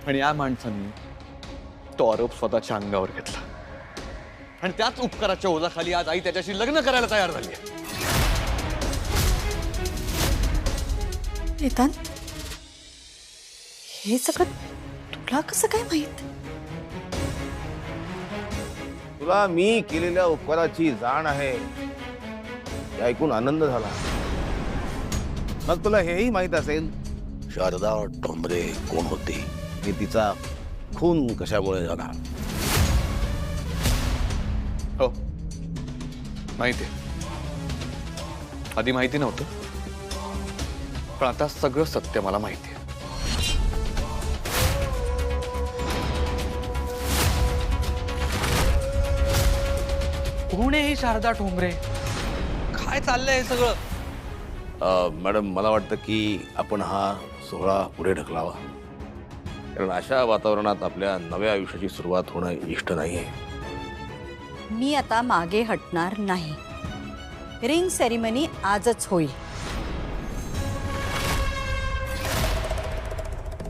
आणि या माणसांनी तो आरोप स्वतःच्या अंगावर घेतला आणि त्याच उपकाराच्या ओझाखाली आज आई त्याच्याशी लग्न करायला तयार झाली आहे. वेदांत, हे सगळं तुला कसं काय माहित? तुला मी केलेल्या उपकाराची जाण आहे हे ऐकून आनंद झाला. मग तुला हेही माहित असेल शारदा ठोंबरे कोण होती, हे तिचा खून कशामुळे झाला. हो माहिती आहे. आधी माहिती नव्हतं, पण आता सगळं सत्य मला माहिती आहे. कोण आहे ही शारदा ठोंबरे? काय चाललंय हे सगळं? मॅडम, मला वाटतं की आपण हा सोहळा पुढे ढकलावा, कारण अशा वातावरणात आपल्या नव्या आयुष्याची सुरुवात होणं इष्ट नाहीये. मी आता मागे हटणार नाही. रिंग सेरेमनी आजच होईल.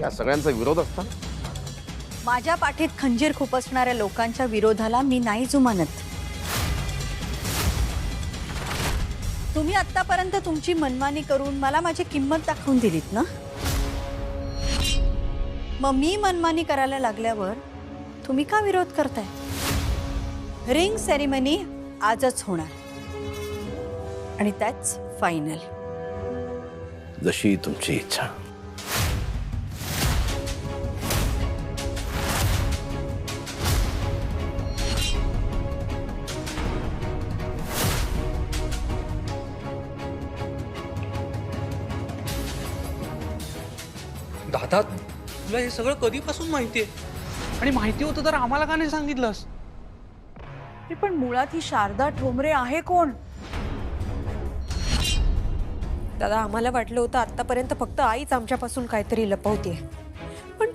या सगळ्यांचा विरोध असता. माझ्या पाठीत खंजीर खुपसणाऱ्या लोकांच्या विरोधाला मी नाही जुमानत. तुम्ही आतापर्यंत तुमची मनमानी करून मला माझी किंमत दाखवून दिलीत ना, मग मी मनमानी करायला लागल्यावर तुम्ही का विरोध करताय? रिंग सेरेमनी आजच होणार आणि त्याच फायनल. जशी तुमची इच्छा. दादा, तुला हे सगळं कधीपासून माहितीये? आणि माहिती होतं तर आम्हाला का नाही सांगितलंस? पण मुळात ही शारदा ठोंबरे आहे कोण? दादा, आम्हाला वाटलं होतं आतापर्यंत फक्त आईच आमच्यापासून काहीतरी लपवते, पण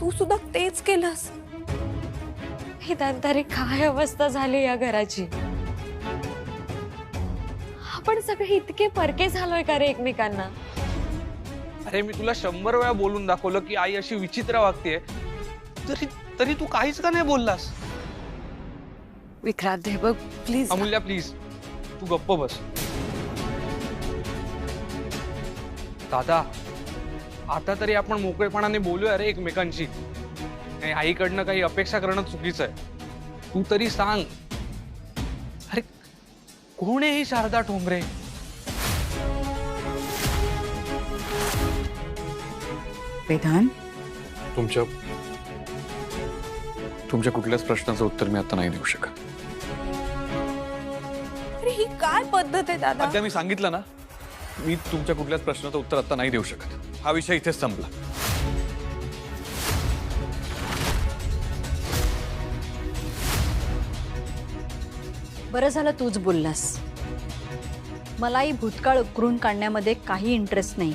तू सुद्धा तेच केलंस. वेदांतारे, काय अवस्था झाली या घराची. आपण सगळे इतके परके झालोय का रे एकमेकांना? अरे, मी तुला 100 वेळा बोलून दाखवलं की आई अशी विचित्र वागतेय, तरी तू काहीच का नाही बोललास? विक्रांत, हे बघ प्लीज. अमूल्या, प्लीज तू गप्प बस. दादा, आता तरी आपण मोकळेपणाने बोलूया रे एकमेकांशी. आईकडनं काही अपेक्षा करणं चुकीचं आहे. तू तरी सांग, अरे कोण आहे ही शारदा ठोंबरे? वेदांत, तुमच्या कुठल्याच प्रश्नाचं उत्तर मी आता नाही देऊ शकत. अरे, ही काय पद्धत आहे दादा? आता मी सांगितलं ना, मी तुमच्या कुठल्याच प्रश्नाचं उत्तर आता नाही देऊ शकत. हा विषय इथेच संपला. बरं झालं तूच बोललास. मलाही भूतकाळ उकरून काढण्यामध्ये काही इंटरेस्ट नाही.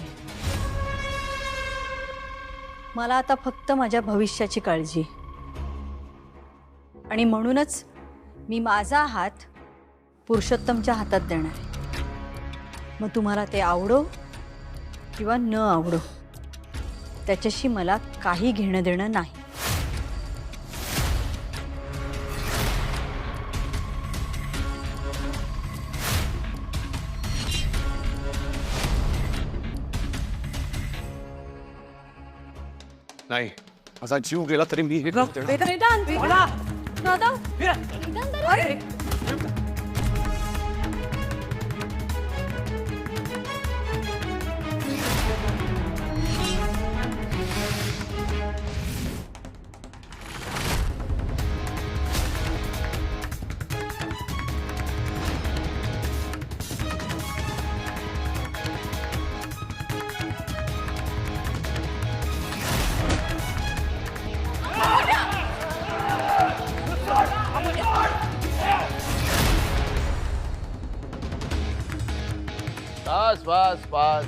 मला आता फक्त माझ्या भविष्याची काळजी, आणि म्हणूनच मी माझा हात पुरुषोत्तमच्या हातात देणार आहे. मग तुम्हाला ते आवडो किंवा न आवडो, त्याच्याशी मला काही घेणं देणं नाही. नाही, माझा जीव गेला तरी मी हे करते. वेदांत, दादा, अरे, बस बस बस.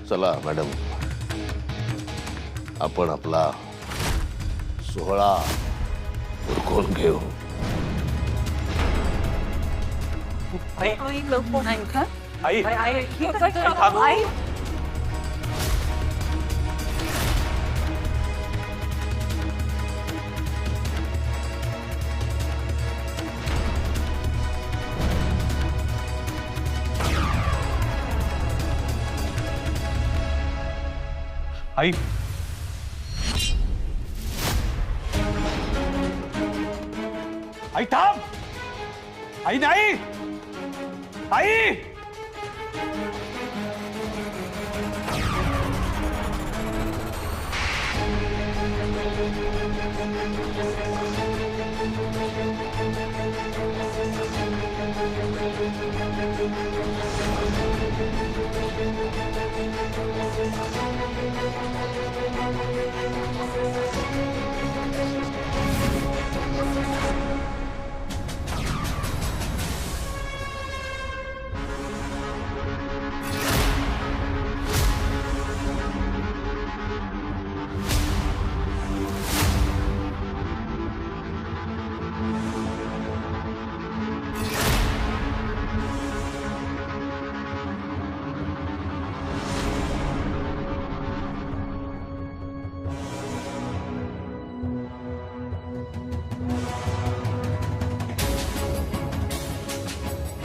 चला मॅडम, आपण आपला सोहळा उरकून घेऊ. आई, आई आई थांब. आई नाही. आई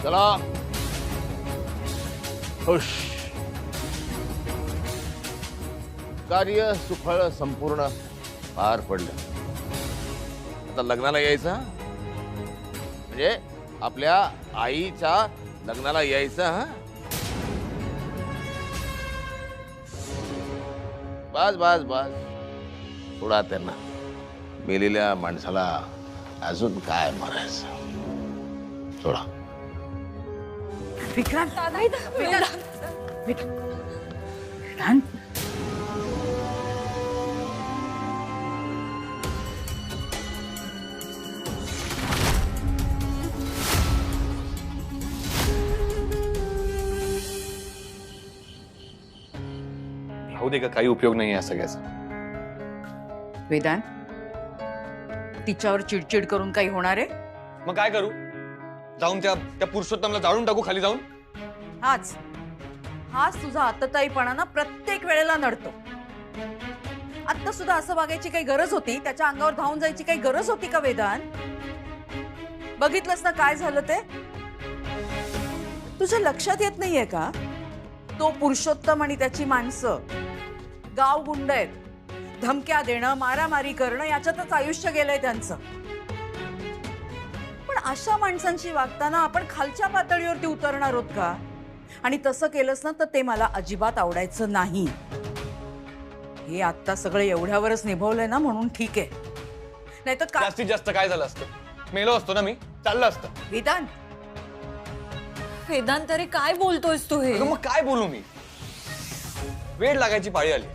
चला खुश. कार्य सुफळ संपूर्ण पार पडलं. आता लग्नाला यायचं हं? म्हणजे आपल्या आईच्या लग्नाला यायचं हा. बस बस बस सोडा त्यांना. मेलेल्या माणसाला अजून काय म्हणायचं. सोडा. विक्रांत विक्रांत राहू दे का, काही उपयोग नाही या सगळ्याचा. वेदांत, तिच्यावर चिडचिड करून काही होणार आहे? मग काय करू? जाऊन त्या पुरुषोत्तमला जाळून टाकू खाली जाऊन? हाच तुझा आतताईपणा ना प्रत्येक वेळेला नडतो. आता सुद्धा असं वागायची काही गरज होती? त्याच्या अंगावर धावून जायची काही गरज होती का वेदांत? बघितलंस ना काय झालं ते? तुझ्या लक्षात येत नाहीये का? तो पुरुषोत्तम आणि त्याची माणसं गाव गुंड आहेत. धमक्या देणं, मारामारी करणं याच्यातच आयुष्य गेलंय त्यांचं. पण अशा माणसांशी वागताना आपण खालच्या पातळीवरती उतरणार आहोत का? आणि तसं केलंस ना तर ते मला अजिबात आवडायचं नाही. हे आता सगळं एवढ्यावरच निभवलंय ना म्हणून ठीक आहे. नाहीतर जास्तीत जास्त काय झालं असतं? मेलो असतो ना मी, चाललं असतं. वेदांत, वेदांत अरे काय बोलतोयस तू हे? अगं मग काय बोलू मी? वेळ लागायची पाळी आली.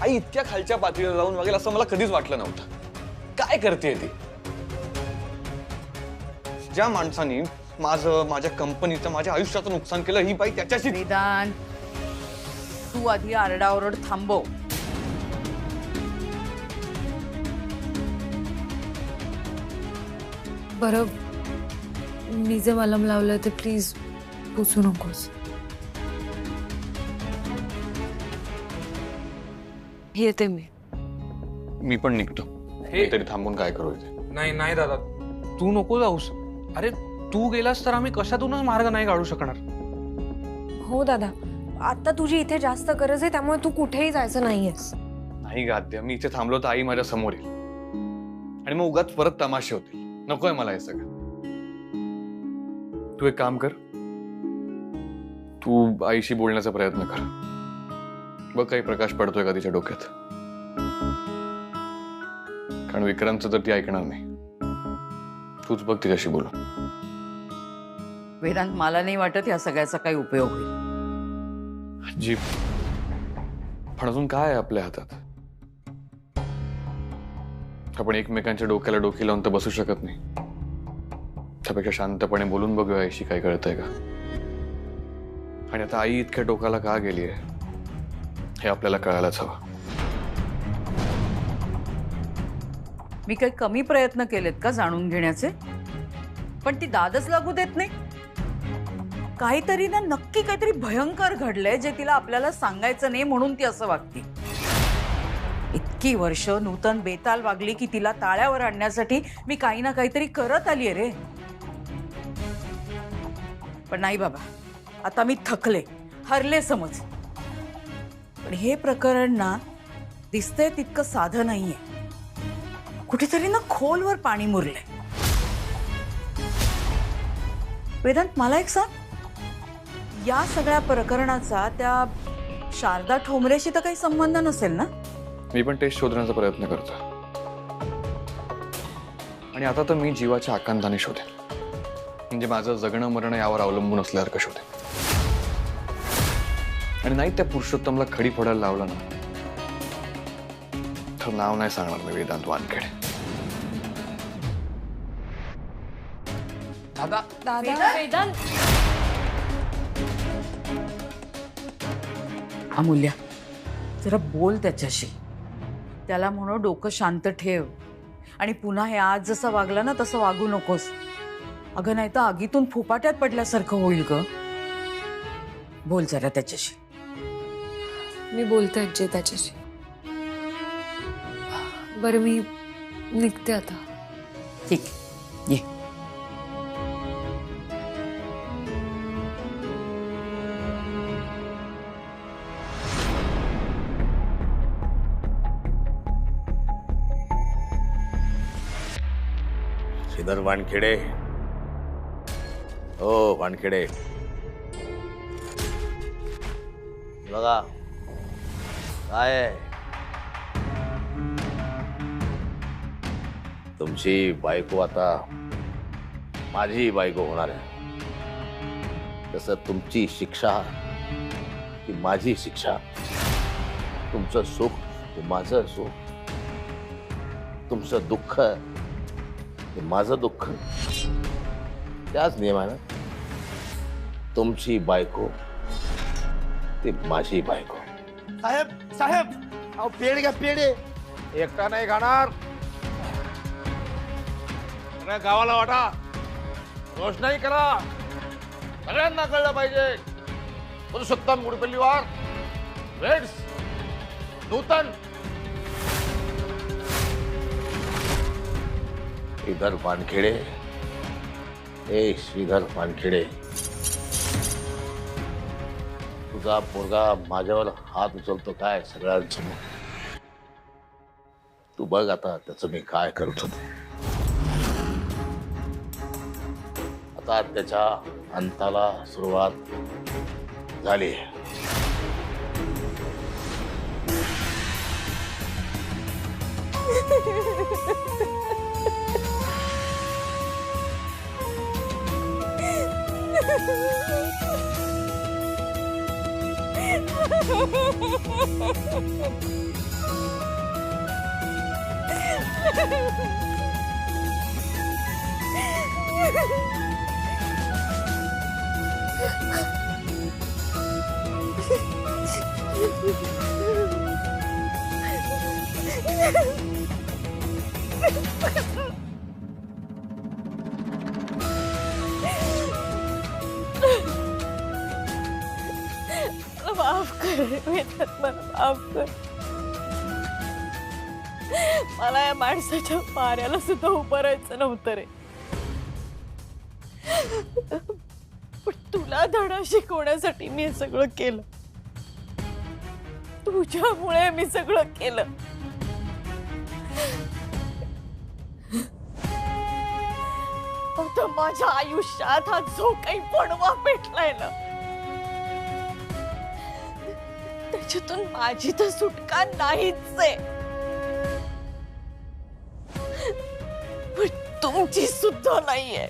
आई इतक्या खालच्या पातळीवर जाऊन वागेल असं मला कधीच वाटलं नव्हतं. काय करते ती? ज्या माणसाने माझ्या कंपनीचं, माझ्या आयुष्याचं नुकसान केलं, ही बाई त्याच्याशी. वेदांत, तू आधी आरडाओरड थांबव. बरं, मी जे मलम लावलं ते प्लीज पुसू नकोस. येते मी पण निघतो. हे तरी थांबून काय करू इथे? नाही नाही दादा, तू नको जाऊस. अरे तू गेलास तर आम्ही कशातूनच मार्ग नाही काढू शकणार. हो दादा, आता तुझी इथे जास्त गरज आहे, त्यामुळे तू कुठेही जायचं नाहीयेस. नाही गाद्य, मी इथे थांबलो तर आई माझ्या समोर येईल आणि मग उगाच परत तमाशे होतील. नकोय मला हे सगळं. तू एक काम कर, तू आईशी बोलण्याचा प्रयत्न कर. बघ काही प्रकाश पडतोय का तिच्या डोक्यात. कारण विक्रांतचं तर ती ऐकणार नाही. तूच बघ तिच्याशी बोल. वेदांत, मला नाही वाटत या सगळ्याचा काही उपयोग होईल. जी, पण अजून काय आहे आपल्या हातात? आपण एकमेकांच्या डोक्याला डोकी लावून तर बसू शकत नाही. त्यापेक्षा शांतपणे बोलून बघूया आईशी काय कळतंय का. आणि आता आई इतक्या डोक्याला का गेली आहे हे आपल्याला कळायलाच हवं. मी काही कमी प्रयत्न केलेत का जाणून घेण्याचे? पण ती दादच लागू देत नाही. काहीतरी ना नक्की काहीतरी भयंकर घडलंय जे तिला आपल्याला सांगायचं नाही म्हणून ती असं वागते. इतकी वर्ष नूतन बेताल वागली की तिला ताळ्यावर आणण्यासाठी मी काही ना काहीतरी करत आलीये रे. पण नाही बाबा, आता मी थकले, हरले समज. पण हे प्रकरण ना दिसतंय तितकं साधं नाहीये. कुठेतरी ना खोलवर पाणी मुरलंय. वेदांत, मला एक सांग, या सगळ्या प्रकरणाचा त्या शारदा ठोंबरेशी तर काही संबंध नसेल ना? मी पण तेच शोधण्याचा प्रयत्न करतो. आणि आता तर मी जीवाच्या आकांताने शोधेन. म्हणजे माझं जगणं मरण यावर अवलंबून असल्यासारखं शोधेन. आणि नाही त्या पुरुषोत्तमला खडी फोडायला लावलं ना तर नाव नाही सांगणार मी वेदांत वानखेडे. दादा दादा वेदांत अमूल्य, जरा बोल त्याच्याशी. त्याला म्हणू डोकं शांत ठेव आणि पुन्हा हे आज जसं वागला ना तसं वागू नकोस. अगं नाही तर आगीतून फुपाट्यात पडल्यासारखं होईल ग. बोल जरा त्याच्याशी. मी बोलते आजी त्याच्याशी. बरं मी निघते आता. ठीक, ये. श्रीधर वानखेडे. हो वानखेडे, बघा काय आहे. तुमची बायको आता माझी बायको होणार आहे. तसं तुमची शिक्षा ही माझी शिक्षा. तुमचं सुख हे माझं सुख. तुमचं दुःख हे माझं दुःख. त्याच नियमानं तुमची बायको ती माझी बायको. साहेब साहेब, अहो पेढे घ्या पेढे. एकटा नाही खाणार, सगळ्या गावाला वाटा. रोषणाई करा, सगळ्यांना कळलं पाहिजे. पुरुषोत्तम गुडपल्लीवार, रेड्स, नूतन, श्रीधर वानखेडे. ए श्रीधर वानखेडे, तुझा पोरगा माझ्यावर हात उचलतो काय सगळ्यांसमोर. तू बघ आता त्याचं मी काय करत होतो. आता त्याच्या अंताला सुरुवात झाली. माफ कर वेदांत, मला माफ कर. मला या माणसाच्या पाऱ्याला सुद्धा उभं राहायचं नव्हतं रे. पण तुला धडा शिकवण्यासाठी मी हे सगळं केलं. तुझ्यामुळे मी सगळं केलं. आता माझ्या आयुष्यात हा जो काही पडवा पेटलाय ना त्याच्यातून माझी तर सुटका नाहीच आहे. पण तुमची सुद्धा नाहीये.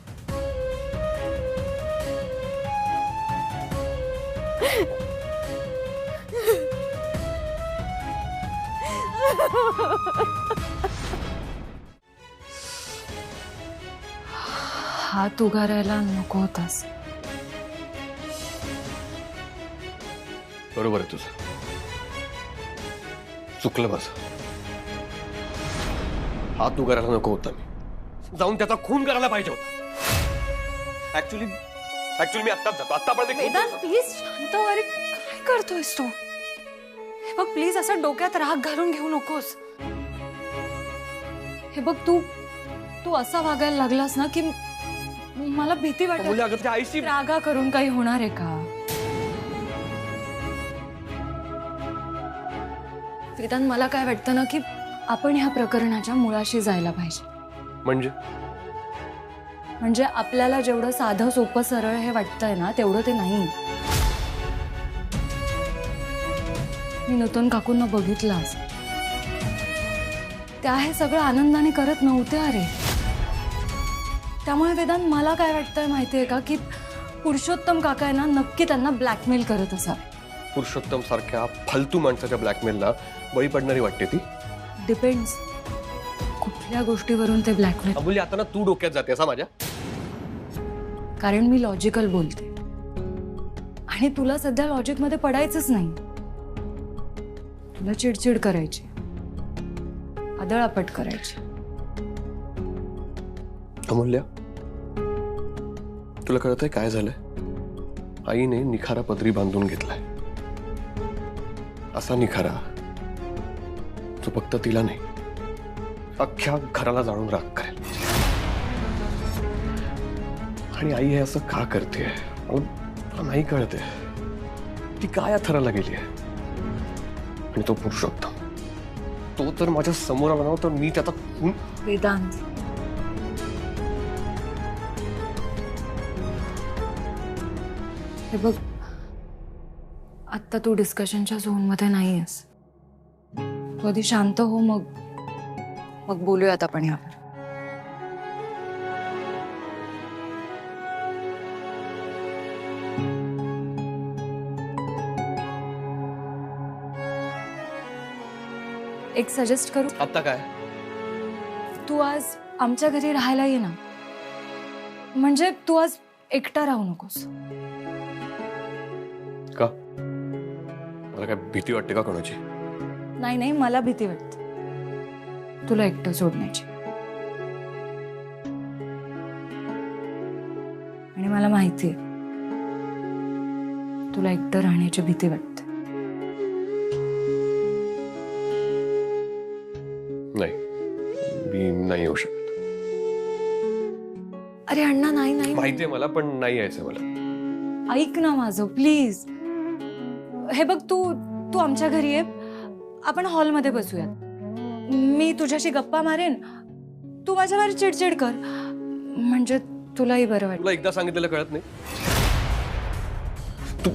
हात उगारायला नको होतास. बरोबर आहे तुझं. चुकलं माझं. हात उगारायला नको होता. मी जाऊन त्याचा खून करायला पाहिजे होता. ऍक्च्युली मी आत्ताच जातो. आत्तापर्यंत वेदांत प्लीज शांत हो. अरे काय करतोयस तू? हे बघ प्लीज असं डोक्यात राग घालून घेऊ नकोस. हे बघ तू असा वागायला लागलास ना की मला भीती वाटते. आईशी रागा करून काही होणार आहे का? वेदांत, मला काय वाटतं ना की आपण ह्या प्रकरणाच्या मुळाशी जायला पाहिजे. म्हणजे आपल्याला जेवढं साधं सोपं सरळ हे वाटतंय ना तेवढं ते नाही. मी नूतन काकूंना बघितलं आज. त्या हे सगळं आनंदाने करत नव्हत्या अरे. त्यामुळे वेदांत, मला काय वाटतंय माहितीये का की पुरुषोत्तम काका आहे ना नक्की त्यांना ब्लॅकमेल करत असावे. पुरुषोत्तम सारख्या फालतू माणसाच्या ब्लॅकमेलला बळी पडणारी वाटते ती. डिपेंड्स कुठल्या गोष्टीवरून ते ब्लॅकमेल. अमूल्य, आता ना तू डोक्यात जाते असा माझ्या. कारण मी लॉजिकल बोलते आणि तुला सध्या लॉजिक मध्ये पडायचंच नाही. तुला चिडचिड करायची, आदळापट करायची. अमूल्य, तुला कळतंय काय झालंय? आईने निखारा पदरी बांधून घेतलाय. असा निखारा जो फक्त तिला नाही, अख्ख्या घराला जाणून राग करेल. आणि आई हे असं का करते मला नाही कळते. ती काय थराला गेली आहे. आणि तो पुरुषोत्तम, तो तर माझ्या समोर आला ना तर मी त्याचा खून. वेदांत, हे बघ, आत्ता तू डिस्कशनच्या झोन मध्ये नाहीयेस. तू आधी शांत हो, मग बोलूयात आपण यावर. एक सजेस्ट करू? आता काय? तू आज आमच्या घरी राहायला ये ना. म्हणजे तू आज एकटा राहू नकोस. का? मला काय भीती वाटते का कोणाची? नाही, मला भीती वाटते तुला एकटं सोडण्याची. आणि मला माहितीये तुला एकटं राहण्याची भीती वाटते. नाही, मी नाही येऊ शकत. अरे अण्णा, नाही माहितीये मला, पण नाही यायचं मला. ऐक ना माझं प्लीज. हे बघ, तू आमच्या घरी ये. आपण हॉलमध्ये बसूयात. मी तुझ्याशी गप्पा मारेन, तू माझ्यावर चिडचिड कर. म्हणजे तुलाही बरं वाटेल. तुला एकदा सांगितलेलं कळत नाही? तू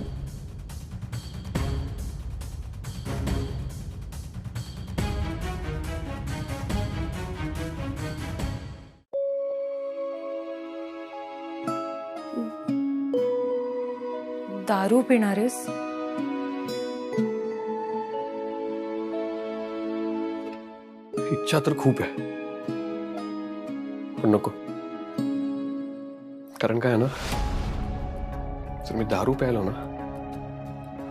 दारू पिणारेस? इच्छा तर खूप आहे, पण नको. कारण काय आहे ना, जर मी दारू प्यायलो ना,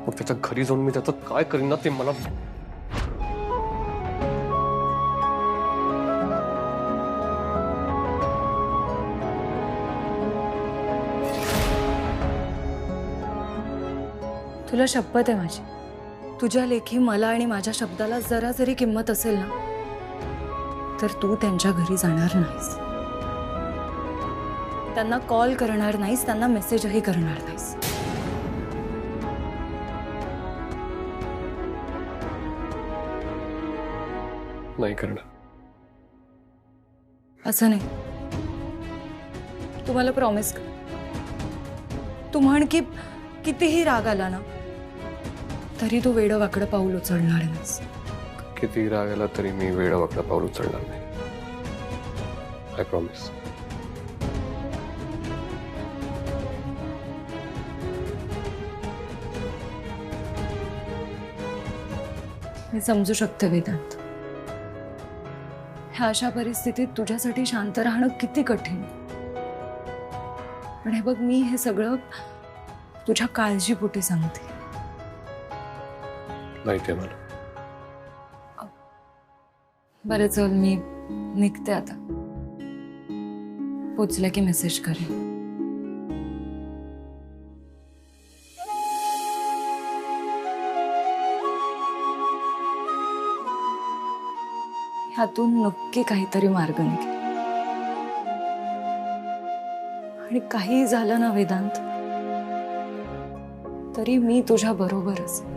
मग त्याच्या घरी जाऊन मी त्याचं काय करीन ना ते मला. तुला शपथ आहे माझी, तुझ्या लेखी मला आणि माझ्या शब्दाला जरा जरी किंमत असेल ना, तर तू त्यांच्या घरी जाणार नाहीस. त्यांना कॉल करणार नाहीस, त्यांना मेसेजही करणार नाहीस. नाही करणार. असं नाही, तू मला प्रॉमिस कर. तू म्हण की कितीही राग आला ना तरी तू वेडं वाकडं पाऊल उचलणार नाहीस. किती राग आला तरी मी वेडं वाकडं पाऊल उचलणार नाही. I promise. मी समजू शकते वेदांत, ह्या अशा परिस्थितीत तुझ्यासाठी शांत राहणं किती कठीण. पण हे बघ, मी हे सगळं तुझ्या काळजीपोटी सांगते. माहितीये मला. बरं चल, मी निघते आता. पोचलं की मेसेज करेन. ह्यातून नक्की काहीतरी मार्ग निघेल. आणि काही झालं ना वेदांत, तरी मी तुझ्या बरोबर असेल.